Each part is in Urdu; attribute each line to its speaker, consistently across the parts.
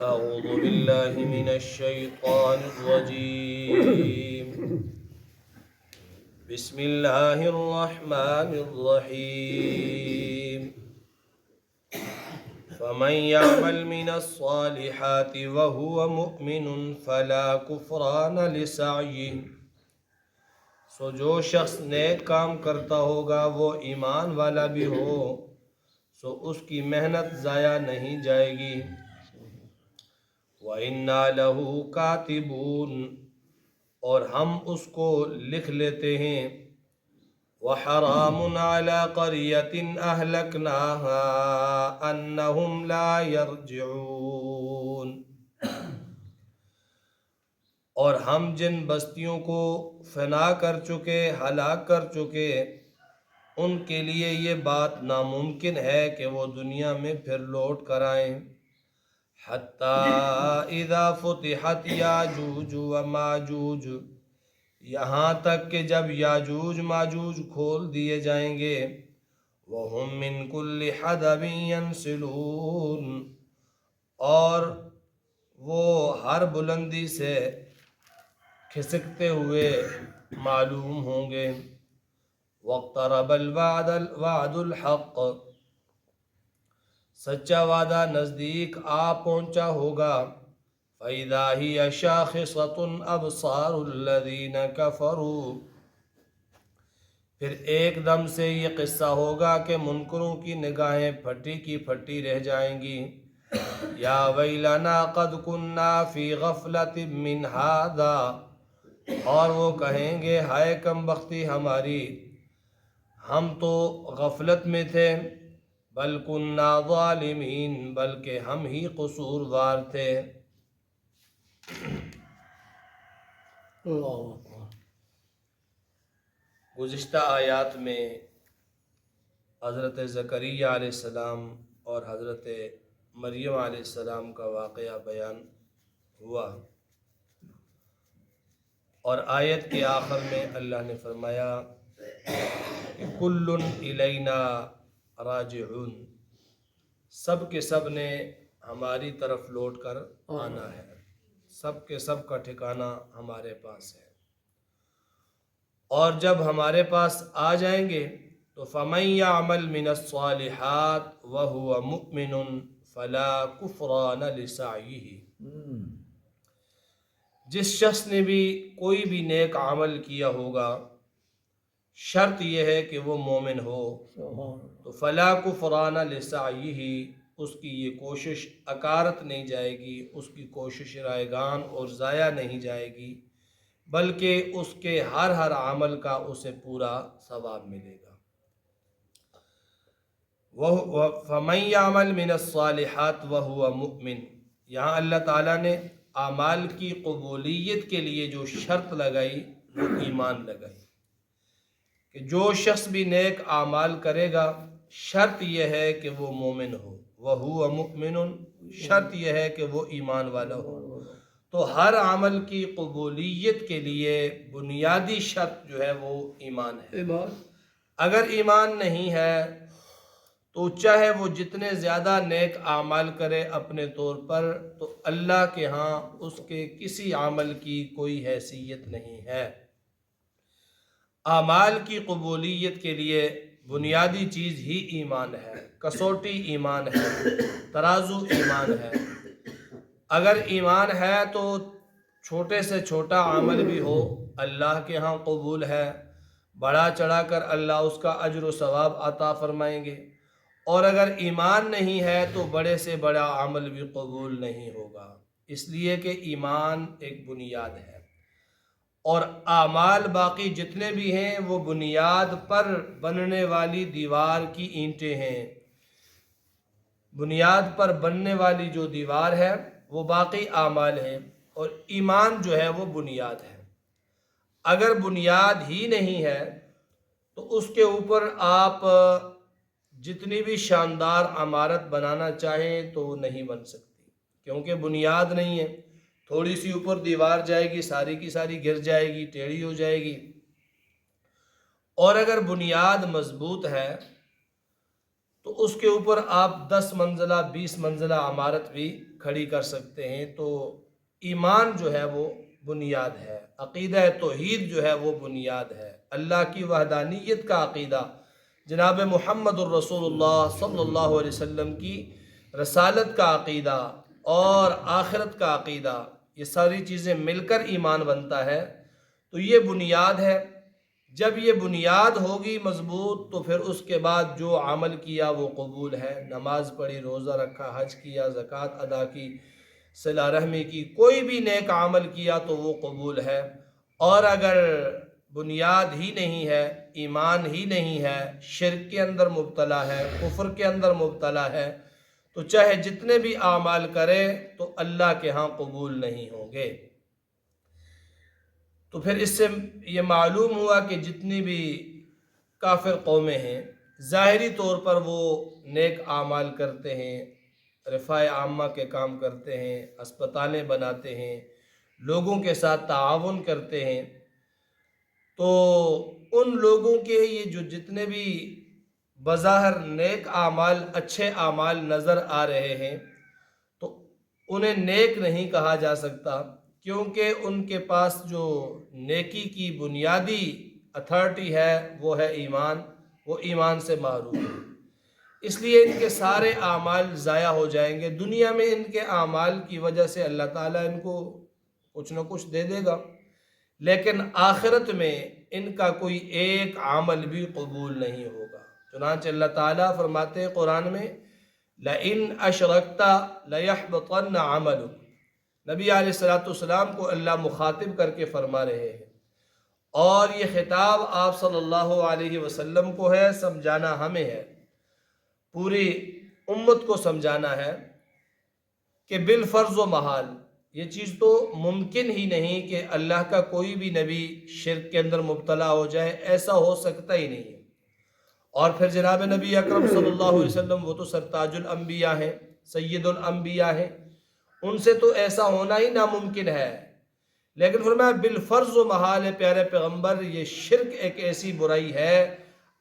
Speaker 1: أعوذ بالله من الشيطان الرجيم بسم الله الرحمن الرحيم فمن يعمل من الصالحات وهو مؤمن فلا كفران لسعيه سو جو شخص نیک کام کرتا ہوگا وہ ایمان والا بھی ہو سو اس کی محنت ضائع نہیں جائے گی وَإِنَّا لَهُ كَاتِبُونَ اور ہم اس کو لکھ لیتے ہیں وَحَرَامٌ عَلَى قَرْيَةٍ أَهْلَكْنَاهَا أَنَّهُمْ لَا يَرْجِعُونَ اور ہم جن بستیوں کو فنا کر چکے ہلاک کر چکے ان کے لیے یہ بات ناممکن ہے کہ وہ دنیا میں پھر لوٹ کر آئیں حَتَّى إِذَا فُتِحَتْ یاجوج وماجوج یہاں تک کہ جب یاجوج ماجوج کھول دیے جائیں گے وَهُم مِّن كُلِّ حَدَبٍ يَنْسِلُونَ اور وہ ہر بلندی سے کھسکتے ہوئے معلوم ہوں گے وَاقْتَرَبَ الْوَعْدُ الْحَقُّ سچا وعدہ نزدیک آ پہنچا ہوگا فَإِذَا هِيَ شَاخِصَةٌ أَبْصَارُ الَّذِينَ كَفَرُوا پھر ایک دم سے یہ قصہ ہوگا کہ منکروں کی نگاہیں پھٹی کی پھٹی رہ جائیں گی یا ویلنا قد کننا فی غفلۃ من ھذا اور وہ کہیں گے ہائے کم بختی ہماری ہم تو غفلت میں تھے بل کننا ظالمین بلکہ ہم ہی قصوروار تھے گزشتہ آیات میں حضرت زکریا علیہ السلام اور حضرت مریم علیہ السلام کا واقعہ بیان ہوا اور آیت کے آخر میں اللہ نے فرمایا کہ کل الینا راجعون سب کے سب نے ہماری طرف لوٹ کر آنا ہے سب کے سب کا ٹھکانہ ہمارے پاس ہے اور جب ہمارے پاس آ جائیں گے تو فَمَن يَعْمَلْ مِنَ الصَّالِحَاتِ وَهُوَ مُؤْمِنٌ فَلَا كُفْرَانَ لِسَعْيِهِ جس شخص نے بھی کوئی بھی نیک عمل کیا ہوگا شرط یہ ہے کہ وہ مومن ہو تو فَلَا كُفْرَانَ لِسَعْيِهِ اس کی یہ کوشش اکارت نہیں جائے گی اس کی کوشش رائگان اور ضائع نہیں جائے گی بلکہ اس کے ہر عمل کا اسے پورا ثواب ملے گا فَمَن يَعْمَلْ مِنَ الصَّالِحَاتِ وَهُوَ مُؤْمِنٌ یہاں اللہ تعالیٰ نے اعمال کی قبولیت کے لیے جو شرط لگائی وہ ایمان لگائی کہ جو شخص بھی نیک اعمال کرے گا شرط یہ ہے کہ وہ مومن ہو وَهُوَ مُؤْمِنٌ شرط یہ ہے کہ وہ ایمان والا ہو تو ہر عمل کی قبولیت کے لیے بنیادی شرط جو ہے وہ ایمان ہے اگر ایمان نہیں ہے تو چاہے وہ جتنے زیادہ نیک اعمال کرے اپنے طور پر تو اللہ کے ہاں اس کے کسی عمل کی کوئی حیثیت نہیں ہے اعمال کی قبولیت کے لیے بنیادی چیز ہی ایمان ہے کسوٹی ایمان ہے ترازو ایمان ہے اگر ایمان ہے تو چھوٹے سے چھوٹا عمل بھی ہو اللہ کے ہاں قبول ہے بڑا چڑھا کر اللہ اس کا اجر و ثواب عطا فرمائیں گے اور اگر ایمان نہیں ہے تو بڑے سے بڑا عمل بھی قبول نہیں ہوگا اس لیے کہ ایمان ایک بنیاد ہے اور اعمال باقی جتنے بھی ہیں وہ بنیاد پر بننے والی دیوار کی اینٹیں ہیں بنیاد پر بننے والی جو دیوار ہے وہ باقی اعمال ہیں اور ایمان جو ہے وہ بنیاد ہے اگر بنیاد ہی نہیں ہے تو اس کے اوپر آپ جتنی بھی شاندار عمارت بنانا چاہیں تو وہ نہیں بن سکتی کیونکہ بنیاد نہیں ہے تھوڑی سی اوپر دیوار جائے گی ساری کی ساری گر جائے گی ٹیڑھی ہو جائے گی اور اگر بنیاد مضبوط ہے تو اس کے اوپر آپ 10 منزلہ 20 منزلہ عمارت بھی کھڑی کر سکتے ہیں۔ تو ایمان جو ہے وہ بنیاد ہے، عقیدہ توحید جو ہے وہ بنیاد ہے، اللہ کی وحدانیت کا عقیدہ، جناب محمد الرسول اللہ صلی اللہ علیہ وسلم کی رسالت کا عقیدہ اور آخرت کا عقیدہ، یہ ساری چیزیں مل کر ایمان بنتا ہے۔ تو یہ بنیاد ہے۔ جب یہ بنیاد ہوگی مضبوط تو پھر اس کے بعد جو عمل کیا وہ قبول ہے، نماز پڑھی، روزہ رکھا، حج کیا، زکوٰۃ ادا کی، صلہ رحمی کی، کوئی بھی نیک عمل کیا تو وہ قبول ہے۔ اور اگر بنیاد ہی نہیں ہے، ایمان ہی نہیں ہے، شرک کے اندر مبتلا ہے، کفر کے اندر مبتلا ہے، تو چاہے جتنے بھی اعمال کرے تو اللہ کے ہاں قبول نہیں ہوں گے۔ تو پھر اس سے یہ معلوم ہوا کہ جتنی بھی کافر قومیں ہیں ظاہری طور پر وہ نیک اعمال کرتے ہیں، رفاع عامہ کے کام کرتے ہیں، اسپتالیں بناتے ہیں، لوگوں کے ساتھ تعاون کرتے ہیں، تو ان لوگوں کے یہ جو جتنے بھی بظاہر نیک اعمال، اچھے اعمال نظر آ رہے ہیں تو انہیں نیک نہیں کہا جا سکتا، کیونکہ ان کے پاس جو نیکی کی بنیادی اتھارٹی ہے وہ ہے ایمان، وہ ایمان سے محروم ہے۔ اس لیے ان کے سارے اعمال ضائع ہو جائیں گے۔ دنیا میں ان کے اعمال کی وجہ سے اللہ تعالیٰ ان کو کچھ نہ کچھ دے دے گا، لیکن آخرت میں ان کا کوئی ایک عمل بھی قبول نہیں ہوگا۔ چنانچہ اللہ تعالیٰ فرماتے ہیں قرآن میں لَإِنْ أَشْرَكْتَ لَيَحْبَطَنَّ عَمَلُكَ۔ نبی علیہ السلام کو اللہ مخاطب کر کے فرما رہے ہیں، اور یہ خطاب آپ صلی اللہ علیہ وسلم کو ہے، سمجھانا ہمیں ہے، پوری امت کو سمجھانا ہے کہ بالفرض و محال یہ چیز تو ممکن ہی نہیں کہ اللہ کا کوئی بھی نبی شرک کے اندر مبتلا ہو جائے، ایسا ہو سکتا ہی نہیں ہے۔ اور پھر جناب نبی اکرم صلی اللہ علیہ وسلم وہ تو سرتاج الانبیاء ہیں، سید الانبیاء ہیں، ان سے تو ایسا ہونا ہی ناممکن ہے، لیکن فرمایا بالفرض و محال ہے پیارے پیغمبر، یہ شرک ایک ایسی برائی ہے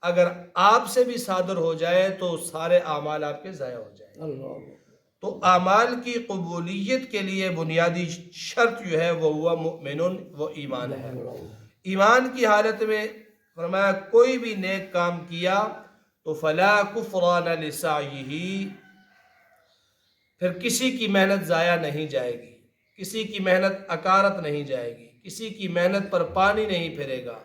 Speaker 1: اگر آپ سے بھی صادر ہو جائے تو سارے اعمال آپ کے ضائع ہو جائیں۔ تو اعمال کی قبولیت کے لیے بنیادی شرط جو ہے وہ ہوا مؤمنون، وہ ایمان ہے۔ ایمان کی حالت میں فرمایا کوئی بھی نیک کام کیا تو فلا کفران لسعیہ، پھر کسی کی محنت ضائع نہیں جائے گی، کسی کی محنت اکارت نہیں جائے گی، کسی کی محنت پر پانی نہیں پھرے گا۔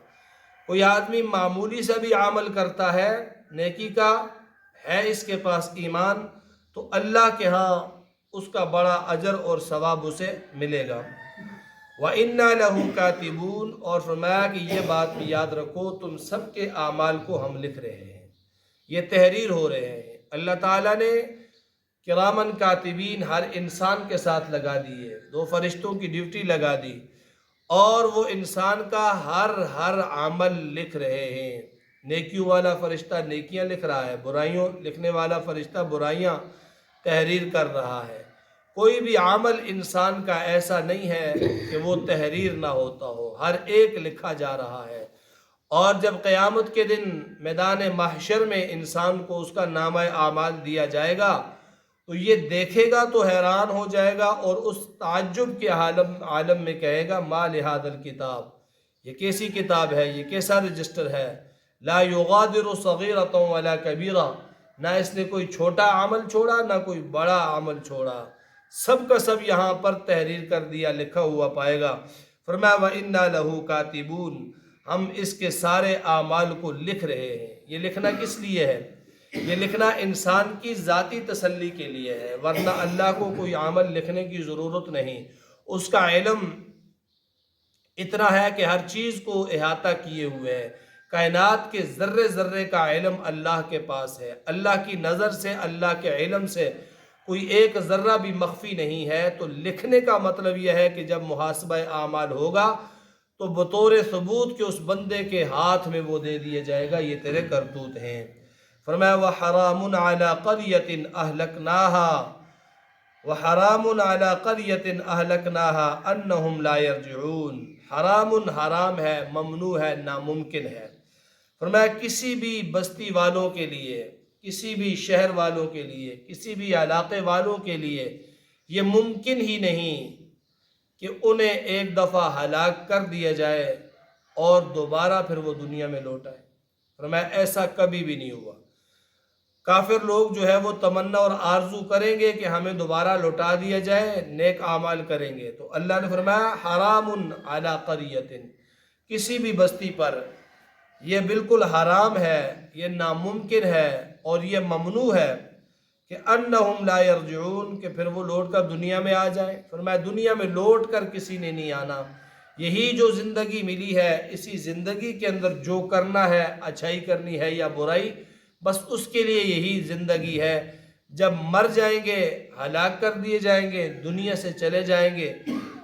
Speaker 1: کوئی آدمی معمولی سا بھی عمل کرتا ہے نیکی کا، ہے اس کے پاس ایمان، تو اللہ کے ہاں اس کا بڑا اجر اور ثواب اسے ملے گا۔ وَإِنَّا لَهُ كَاتِبُونَ، اور فرمایا کہ یہ بات بھی یاد رکھو تم سب کے اعمال کو ہم لکھ رہے ہیں، یہ تحریر ہو رہے ہیں۔ اللہ تعالیٰ نے کرامن کاتبین ہر انسان کے ساتھ لگا دیے، 2 فرشتوں کی ڈیوٹی لگا دی، اور وہ انسان کا ہر عمل لکھ رہے ہیں۔ نیکیوں والا فرشتہ نیکیاں لکھ رہا ہے، برائیوں لکھنے والا فرشتہ برائیاں تحریر کر رہا ہے۔ کوئی بھی عمل انسان کا ایسا نہیں ہے کہ وہ تحریر نہ ہوتا ہو، ہر ایک لکھا جا رہا ہے۔ اور جب قیامت کے دن میدان محشر میں انسان کو اس کا نامہ اعمال دیا جائے گا تو یہ دیکھے گا تو حیران ہو جائے گا، اور اس تعجب کے عالم میں کہے گا ما لہذا الکتاب، یہ کیسی کتاب ہے، یہ کیسا رجسٹر ہے، لا یغادر صغیرۃ ولا کبیرہ، نہ اس نے کوئی چھوٹا عمل چھوڑا نہ کوئی بڑا عمل چھوڑا، سب کا سب یہاں پر تحریر کر دیا، لکھا ہوا پائے گا۔ فرمایا وَإِنَّا لَهُ كَاتِبُونَ، ہم اس کے سارے اعمال کو لکھ رہے ہیں۔ یہ لکھنا کس لیے ہے؟ یہ لکھنا انسان کی ذاتی تسلی کے لیے ہے، ورنہ اللہ کو کوئی عمل لکھنے کی ضرورت نہیں۔ اس کا علم اتنا ہے کہ ہر چیز کو احاطہ کیے ہوئے ہے، کائنات کے ذرے ذرے کا علم اللہ کے پاس ہے، اللہ کی نظر سے، اللہ کے علم سے کوئی ایک ذرہ بھی مخفی نہیں ہے۔ تو لکھنے کا مطلب یہ ہے کہ جب محاسبہ اعمال ہوگا تو بطور ثبوت کہ اس بندے کے ہاتھ میں وہ دے دیا جائے گا، یہ تیرے کرتوت ہیں۔ فرمایا وَحَرَامٌ عَلَىٰ قَرْيَةٍ أَهْلَكْنَاهَا، وَحَرَامٌ عَلَىٰ قَرْيَةٍ أَهْلَكْنَاهَا أَنَّهُمْ لَا يَرْجِعُونَ، حرام حرام ہے، ممنوع ہے، ناممکن ہے۔ فرمایا کسی بھی بستی والوں کے لیے، کسی بھی شہر والوں کے لیے، کسی بھی علاقے والوں کے لیے یہ ممکن ہی نہیں کہ انہیں ایک دفعہ ہلاک کر دیا جائے اور دوبارہ پھر وہ دنیا میں لوٹ آئے۔ فرمایا ایسا کبھی بھی نہیں ہوا۔ کافر لوگ جو ہے وہ تمنا اور آرزو کریں گے کہ ہمیں دوبارہ لوٹا دیا جائے، نیک اعمال کریں گے، تو اللہ نے فرمایا حرام علی قریۃ، کسی بھی بستی پر یہ بالکل حرام ہے، یہ ناممکن ہے اور یہ ممنوع ہے کہ انہم لا یرجعون، کہ پھر وہ لوٹ کر دنیا میں آ جائیں۔ فرمایا دنیا میں لوٹ کر کسی نے نہیں آنا، یہی جو زندگی ملی ہے اسی زندگی کے اندر جو کرنا ہے، اچھائی کرنی ہے یا برائی، بس اس کے لیے یہی زندگی ہے۔ جب مر جائیں گے، ہلاک کر دیے جائیں گے، دنیا سے چلے جائیں گے،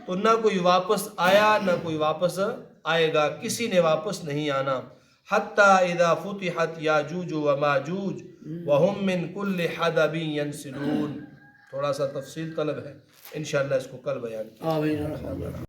Speaker 1: تو نہ کوئی واپس آیا نہ کوئی واپس آئے گا، کسی نے واپس نہیں آنا۔ حتیٰ اذا فتحت یاجوج و ماجوج وہم من کل حدب ینسلون، تھوڑا سا تفصیل طلب ہے، انشاءاللہ اس کو کل بیان کیا۔
Speaker 2: آمین۔